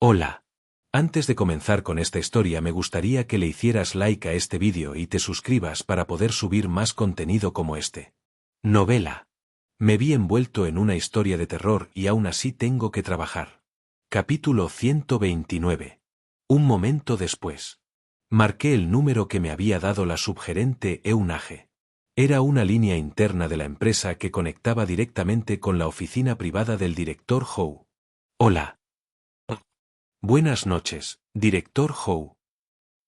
Hola. Antes de comenzar con esta historia me gustaría que le hicieras like a este vídeo y te suscribas para poder subir más contenido como este. Novela. Me vi envuelto en una historia de terror y aún así tengo que trabajar. Capítulo 129. Un momento después. Marqué el número que me había dado la subgerente Eunage. Era una línea interna de la empresa que conectaba directamente con la oficina privada del director Howe. Hola. Buenas noches, director Howe.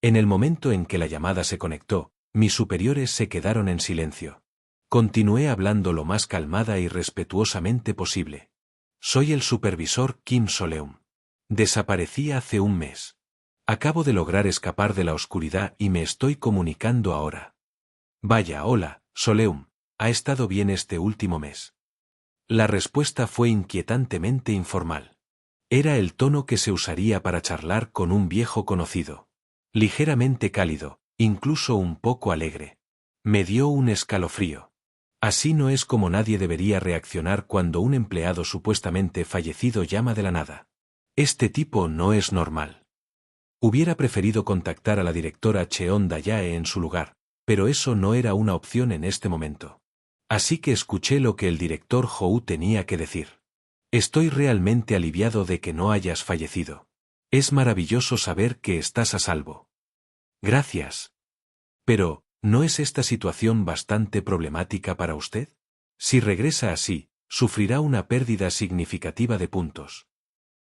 En el momento en que la llamada se conectó, mis superiores se quedaron en silencio. Continué hablando lo más calmada y respetuosamente posible. Soy el supervisor Kim Soleum. Desaparecí hace un mes. Acabo de lograr escapar de la oscuridad y me estoy comunicando ahora. Vaya, hola, Soleum. ¿Ha estado bien este último mes? La respuesta fue inquietantemente informal. Era el tono que se usaría para charlar con un viejo conocido. Ligeramente cálido, incluso un poco alegre. Me dio un escalofrío. Así no es como nadie debería reaccionar cuando un empleado supuestamente fallecido llama de la nada. Este tipo no es normal. Hubiera preferido contactar a la directora Cheon Dayae en su lugar, pero eso no era una opción en este momento. Así que escuché lo que el director Howe tenía que decir. Estoy realmente aliviado de que no hayas fallecido. Es maravilloso saber que estás a salvo. Gracias. Pero, ¿no es esta situación bastante problemática para usted? Si regresa así, sufrirá una pérdida significativa de puntos.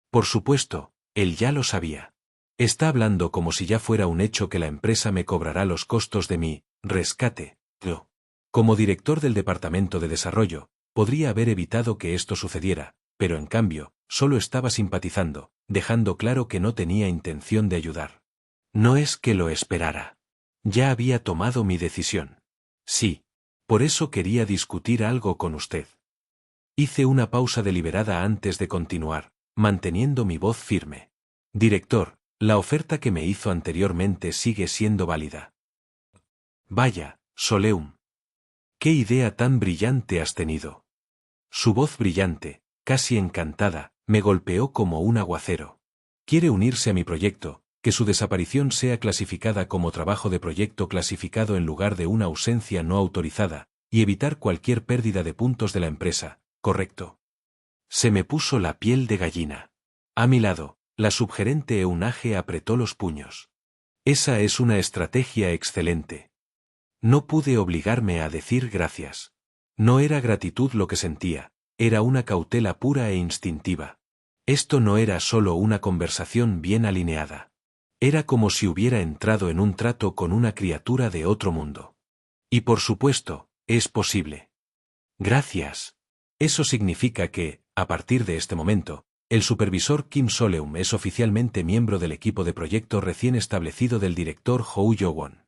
Por supuesto, él ya lo sabía. Está hablando como si ya fuera un hecho que la empresa me cobrará los costos de mi rescate. Yo, como director del departamento de desarrollo, podría haber evitado que esto sucediera, pero en cambio, solo estaba simpatizando, dejando claro que no tenía intención de ayudar. No es que lo esperara. Ya había tomado mi decisión. Sí. Por eso quería discutir algo con usted. Hice una pausa deliberada antes de continuar, manteniendo mi voz firme. Director, la oferta que me hizo anteriormente sigue siendo válida. Vaya, Soleum. ¿Qué idea tan brillante has tenido? Su voz brillante, casi encantada, me golpeó como un aguacero. Quiere unirse a mi proyecto, que su desaparición sea clasificada como trabajo de proyecto clasificado en lugar de una ausencia no autorizada, y evitar cualquier pérdida de puntos de la empresa, ¿correcto? Se me puso la piel de gallina. A mi lado, la subgerente Eunage apretó los puños. Esa es una estrategia excelente. No pude obligarme a decir gracias. No era gratitud lo que sentía, era una cautela pura e instintiva. Esto no era solo una conversación bien alineada. Era como si hubiera entrado en un trato con una criatura de otro mundo. Y por supuesto, es posible. Gracias. Eso significa que, a partir de este momento, el supervisor Kim Soleum es oficialmente miembro del equipo de proyecto recién establecido del director Howe Yo-won.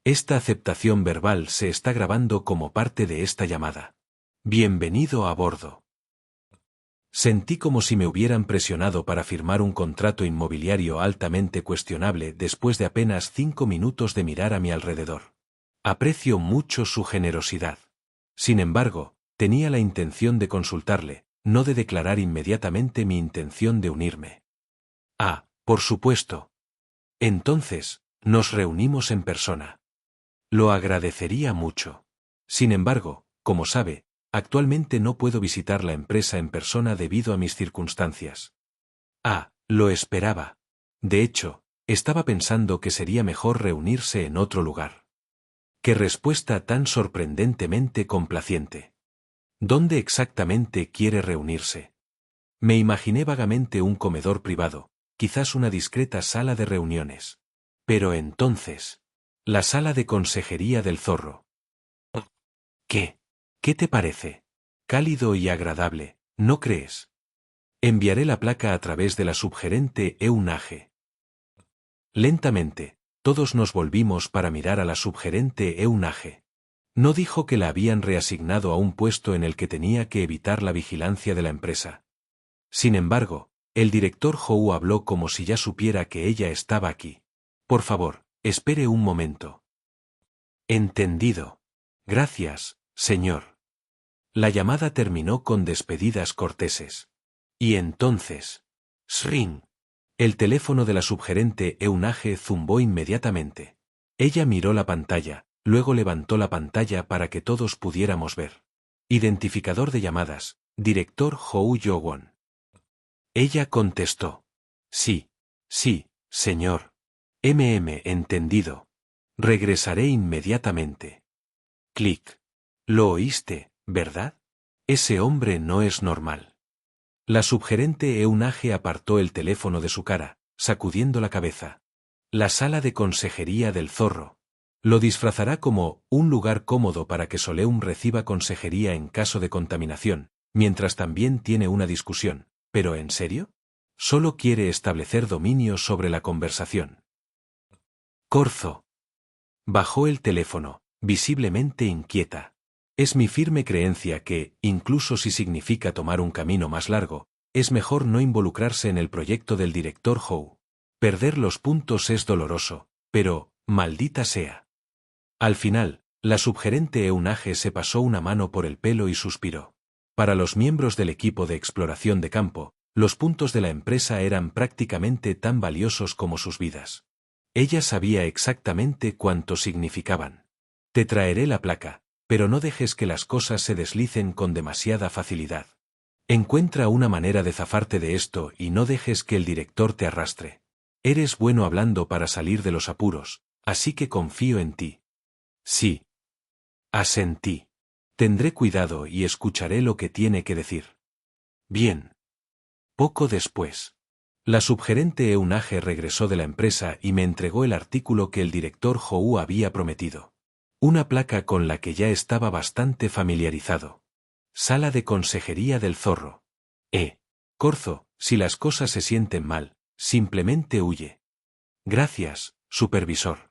Esta aceptación verbal se está grabando como parte de esta llamada. Bienvenido a bordo. Sentí como si me hubieran presionado para firmar un contrato inmobiliario altamente cuestionable después de apenas 5 minutos de mirar a mi alrededor. Aprecio mucho su generosidad. Sin embargo, tenía la intención de consultarle, no de declarar inmediatamente mi intención de unirme. Ah, por supuesto. Entonces, nos reunimos en persona. Lo agradecería mucho. Sin embargo, como sabe, actualmente no puedo visitar la empresa en persona debido a mis circunstancias. Ah, lo esperaba. De hecho, estaba pensando que sería mejor reunirse en otro lugar. ¡Qué respuesta tan sorprendentemente complaciente! ¿Dónde exactamente quiere reunirse? Me imaginé vagamente un comedor privado, quizás una discreta sala de reuniones. Pero entonces, la sala de consejería del zorro. ¿Qué? ¿Qué te parece? Cálido y agradable, ¿no crees? Enviaré la placa a través de la subgerente Eunage. Lentamente, todos nos volvimos para mirar a la subgerente Eunage. No dijo que la habían reasignado a un puesto en el que tenía que evitar la vigilancia de la empresa. Sin embargo, el director Howe habló como si ya supiera que ella estaba aquí. Por favor, espere un momento. Entendido. Gracias, señor. La llamada terminó con despedidas corteses. Y entonces, Sring. El teléfono de la subgerente Eunage zumbó inmediatamente. Ella miró la pantalla, luego levantó la pantalla para que todos pudiéramos ver. Identificador de llamadas, director Hou Yo-won. Ella contestó. Sí, señor. Entendido. Regresaré inmediatamente. Clic. Lo oíste, ¿verdad? Ese hombre no es normal. La subgerente Eunage apartó el teléfono de su cara, sacudiendo la cabeza. La sala de consejería del zorro. Lo disfrazará como un lugar cómodo para que Soleum reciba consejería en caso de contaminación, mientras también tiene una discusión. ¿Pero en serio? Solo quiere establecer dominio sobre la conversación. Corzo. Bajó el teléfono, visiblemente inquieta. Es mi firme creencia que, incluso si significa tomar un camino más largo, es mejor no involucrarse en el proyecto del director Hou. Perder los puntos es doloroso, pero, maldita sea. Al final, la subgerente Eunage se pasó una mano por el pelo y suspiró. Para los miembros del equipo de exploración de campo, los puntos de la empresa eran prácticamente tan valiosos como sus vidas. Ella sabía exactamente cuánto significaban. Te traeré la placa, pero no dejes que las cosas se deslicen con demasiada facilidad. Encuentra una manera de zafarte de esto y no dejes que el director te arrastre. Eres bueno hablando para salir de los apuros, así que confío en ti. Sí. Asentí. Tendré cuidado y escucharé lo que tiene que decir. Bien. Poco después. La subgerente Eunage regresó de la empresa y me entregó el artículo que el director Hou había prometido. Una placa con la que ya estaba bastante familiarizado. Sala de consejería del zorro. Corzo, si las cosas se sienten mal, simplemente huye. Gracias, supervisor.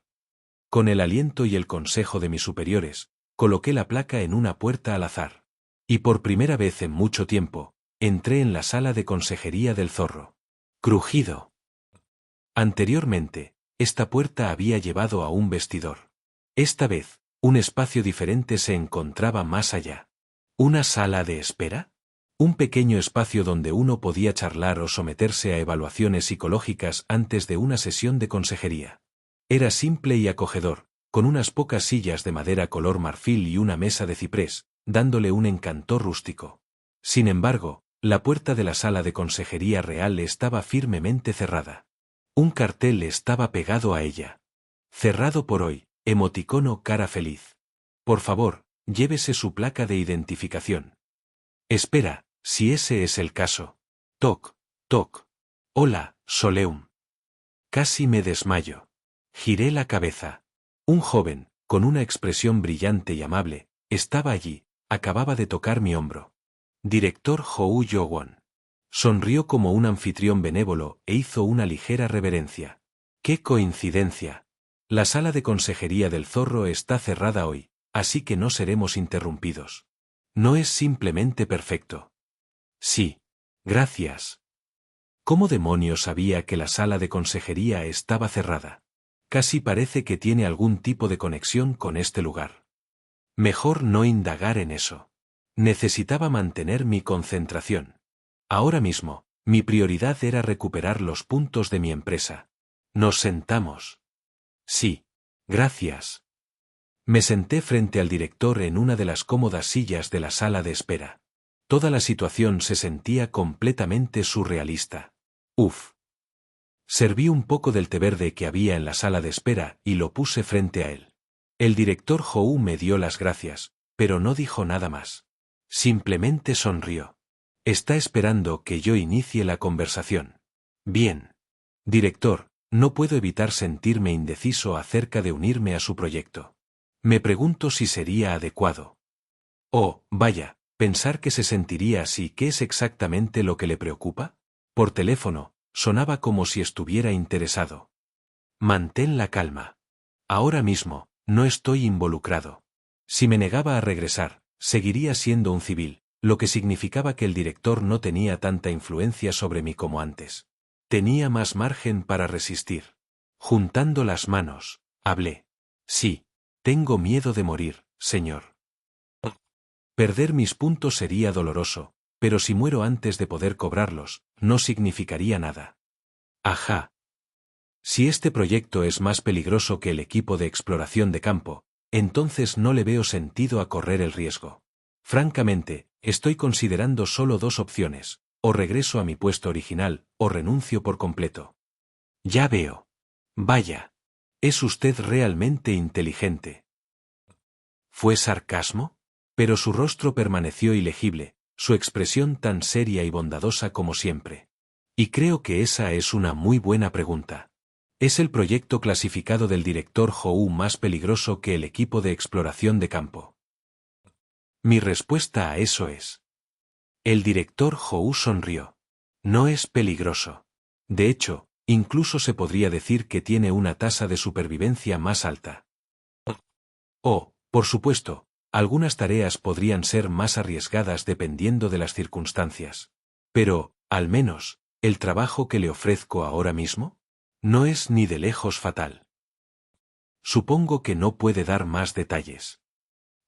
Con el aliento y el consejo de mis superiores, coloqué la placa en una puerta al azar. Y por primera vez en mucho tiempo, entré en la sala de consejería del zorro. Crujido. Anteriormente, esta puerta había llevado a un vestidor. Esta vez, un espacio diferente se encontraba más allá. ¿Una sala de espera? Un pequeño espacio donde uno podía charlar o someterse a evaluaciones psicológicas antes de una sesión de consejería. Era simple y acogedor, con unas pocas sillas de madera color marfil y una mesa de ciprés, dándole un encanto rústico. Sin embargo, la puerta de la sala de consejería real estaba firmemente cerrada. Un cartel estaba pegado a ella. Cerrado por hoy, emoticono cara feliz. Por favor, llévese su placa de identificación. Espera, si ese es el caso. Toc, toc. Hola, Soleum. Casi me desmayo. Giré la cabeza. Un joven, con una expresión brillante y amable, estaba allí, acababa de tocar mi hombro. Director Hou Yo-won. Sonrió como un anfitrión benévolo e hizo una ligera reverencia. ¡Qué coincidencia! La sala de consejería del zorro está cerrada hoy, así que no seremos interrumpidos. No es simplemente perfecto. Sí. Gracias. ¿Cómo demonios sabía que la sala de consejería estaba cerrada? Casi parece que tiene algún tipo de conexión con este lugar. Mejor no indagar en eso. Necesitaba mantener mi concentración. Ahora mismo, mi prioridad era recuperar los puntos de mi empresa. Nos sentamos. Sí. Gracias. Me senté frente al director en una de las cómodas sillas de la sala de espera. Toda la situación se sentía completamente surrealista. Uf. Serví un poco del té verde que había en la sala de espera y lo puse frente a él. El director Hou me dio las gracias, pero no dijo nada más. Simplemente sonrió. Está esperando que yo inicie la conversación. Bien. Director, no puedo evitar sentirme indeciso acerca de unirme a su proyecto. Me pregunto si sería adecuado. Oh, vaya, pensar que se sentiría así, ¿qué es exactamente lo que le preocupa? Por teléfono, sonaba como si estuviera interesado. Mantén la calma. Ahora mismo, no estoy involucrado. Si me negaba a regresar, seguiría siendo un civil, lo que significaba que el director no tenía tanta influencia sobre mí como antes. Tenía más margen para resistir. Juntando las manos, hablé. Sí, tengo miedo de morir, señor. Perder mis puntos sería doloroso, pero si muero antes de poder cobrarlos, no significaría nada. Ajá. Si este proyecto es más peligroso que el equipo de exploración de campo, entonces no le veo sentido a correr el riesgo. Francamente, estoy considerando solo dos opciones: o regreso a mi puesto original, o renuncio por completo. Ya veo. Vaya. Es usted realmente inteligente. ¿Fue sarcasmo? Pero su rostro permaneció ilegible, su expresión tan seria y bondadosa como siempre. Y creo que esa es una muy buena pregunta. ¿Es el proyecto clasificado del director Howe más peligroso que el equipo de exploración de campo? Mi respuesta a eso es: el director Howe sonrió. No es peligroso. De hecho, incluso se podría decir que tiene una tasa de supervivencia más alta. Oh, por supuesto, algunas tareas podrían ser más arriesgadas dependiendo de las circunstancias. Pero, al menos, ¿el trabajo que le ofrezco ahora mismo? No es ni de lejos fatal. Supongo que no puede dar más detalles.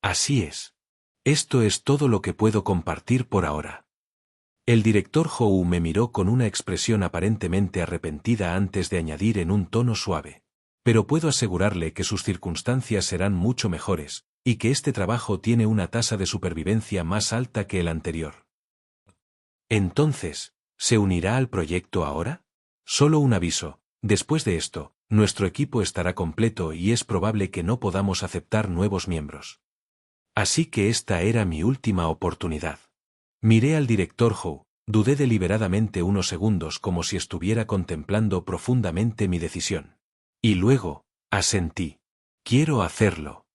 Así es. Esto es todo lo que puedo compartir por ahora. El director Howe me miró con una expresión aparentemente arrepentida antes de añadir en un tono suave: pero puedo asegurarle que sus circunstancias serán mucho mejores, y que este trabajo tiene una tasa de supervivencia más alta que el anterior. Entonces, ¿se unirá al proyecto ahora? Solo un aviso: después de esto, nuestro equipo estará completo y es probable que no podamos aceptar nuevos miembros. Así que esta era mi última oportunidad. Miré al director Howe, dudé deliberadamente unos segundos como si estuviera contemplando profundamente mi decisión. Y luego, asentí. Quiero hacerlo.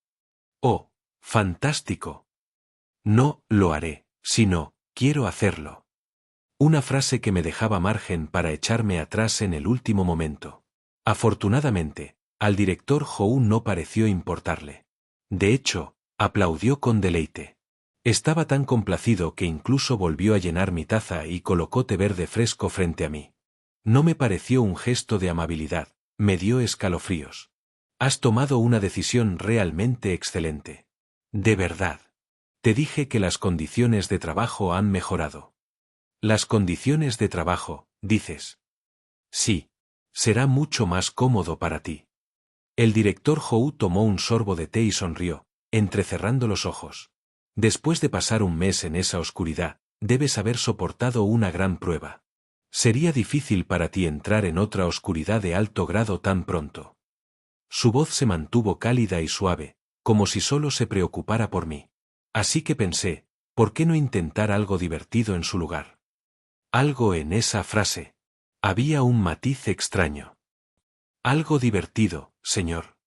Oh, fantástico. No lo haré, sino, quiero hacerlo. Una frase que me dejaba margen para echarme atrás en el último momento. Afortunadamente, al director Howe no pareció importarle. De hecho, aplaudió con deleite. Estaba tan complacido que incluso volvió a llenar mi taza y colocó té verde fresco frente a mí. No me pareció un gesto de amabilidad, me dio escalofríos. Has tomado una decisión realmente excelente. De verdad. Te dije que las condiciones de trabajo han mejorado. Las condiciones de trabajo, dices. Sí. Será mucho más cómodo para ti. El director Howe tomó un sorbo de té y sonrió, entrecerrando los ojos. Después de pasar un mes en esa oscuridad, debes haber soportado una gran prueba. Sería difícil para ti entrar en otra oscuridad de alto grado tan pronto. Su voz se mantuvo cálida y suave, como si solo se preocupara por mí. Así que pensé, ¿por qué no intentar algo divertido en su lugar? Algo en esa frase. Había un matiz extraño. Algo divertido, señor.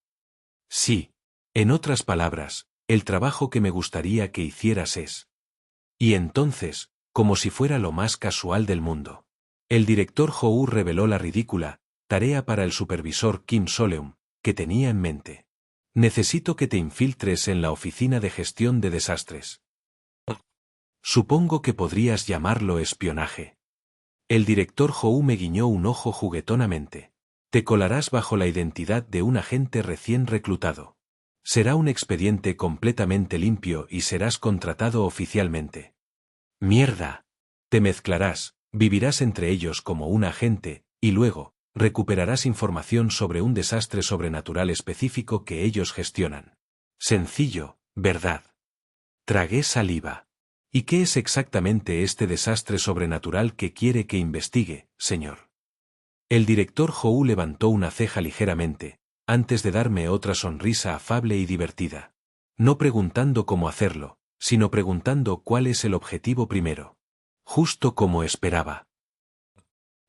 Sí. En otras palabras, el trabajo que me gustaría que hicieras es. Y entonces, como si fuera lo más casual del mundo, el director Howe reveló la ridícula tarea para el supervisor Kim Soleum que tenía en mente. Necesito que te infiltres en la oficina de gestión de desastres. Supongo que podrías llamarlo espionaje. El director Howe me guiñó un ojo juguetonamente. Te colarás bajo la identidad de un agente recién reclutado. Será un expediente completamente limpio y serás contratado oficialmente. Mierda. Te mezclarás, vivirás entre ellos como un agente, y luego, recuperarás información sobre un desastre sobrenatural específico que ellos gestionan. Sencillo, ¿verdad? Tragué saliva. ¿Y qué es exactamente este desastre sobrenatural que quiere que investigue, señor? El director Howe levantó una ceja ligeramente, antes de darme otra sonrisa afable y divertida. No preguntando cómo hacerlo, sino preguntando cuál es el objetivo primero. Justo como esperaba.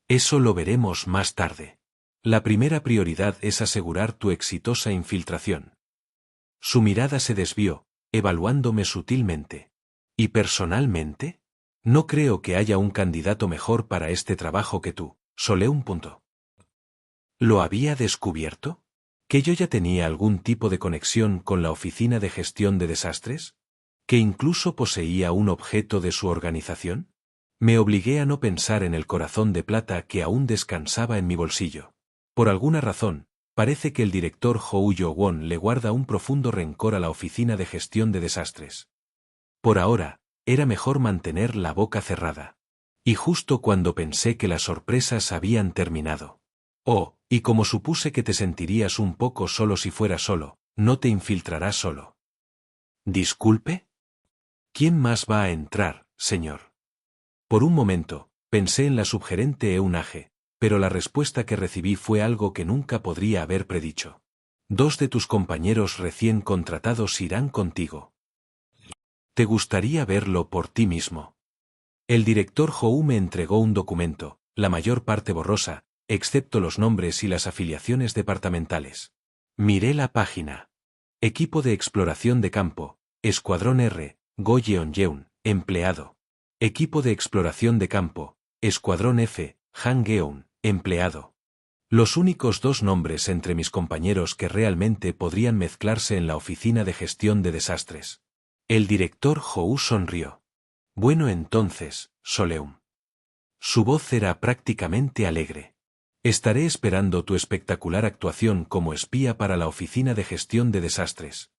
Eso lo veremos más tarde. La primera prioridad es asegurar tu exitosa infiltración. Su mirada se desvió, evaluándome sutilmente. ¿Y personalmente? No creo que haya un candidato mejor para este trabajo que tú, Soleum. ¿Lo había descubierto? ¿Que yo ya tenía algún tipo de conexión con la oficina de gestión de desastres? ¿Que incluso poseía un objeto de su organización? Me obligué a no pensar en el corazón de plata que aún descansaba en mi bolsillo. Por alguna razón, parece que el director Howe Yo-won le guarda un profundo rencor a la oficina de gestión de desastres. Por ahora, era mejor mantener la boca cerrada. Y justo cuando pensé que las sorpresas habían terminado, Oh, y como supuse que te sentirías un poco solo si fuera solo, no te infiltrarás solo. ¿Disculpe? ¿Quién más va a entrar, señor? Por un momento, pensé en la subgerente Eunage, pero la respuesta que recibí fue algo que nunca podría haber predicho. 2 de tus compañeros recién contratados irán contigo. ¿Te gustaría verlo por ti mismo? El director Hou me entregó un documento, la mayor parte borrosa, excepto los nombres y las afiliaciones departamentales. Miré la página. Equipo de exploración de campo, Escuadrón R, Go Yeon-yeon, empleado. Equipo de exploración de campo, Escuadrón F, Han Geon, empleado. Los únicos 2 nombres entre mis compañeros que realmente podrían mezclarse en la oficina de gestión de desastres. El director Hou sonrió. Bueno entonces, Soleum. Su voz era prácticamente alegre. Estaré esperando tu espectacular actuación como espía para la oficina de gestión de desastres.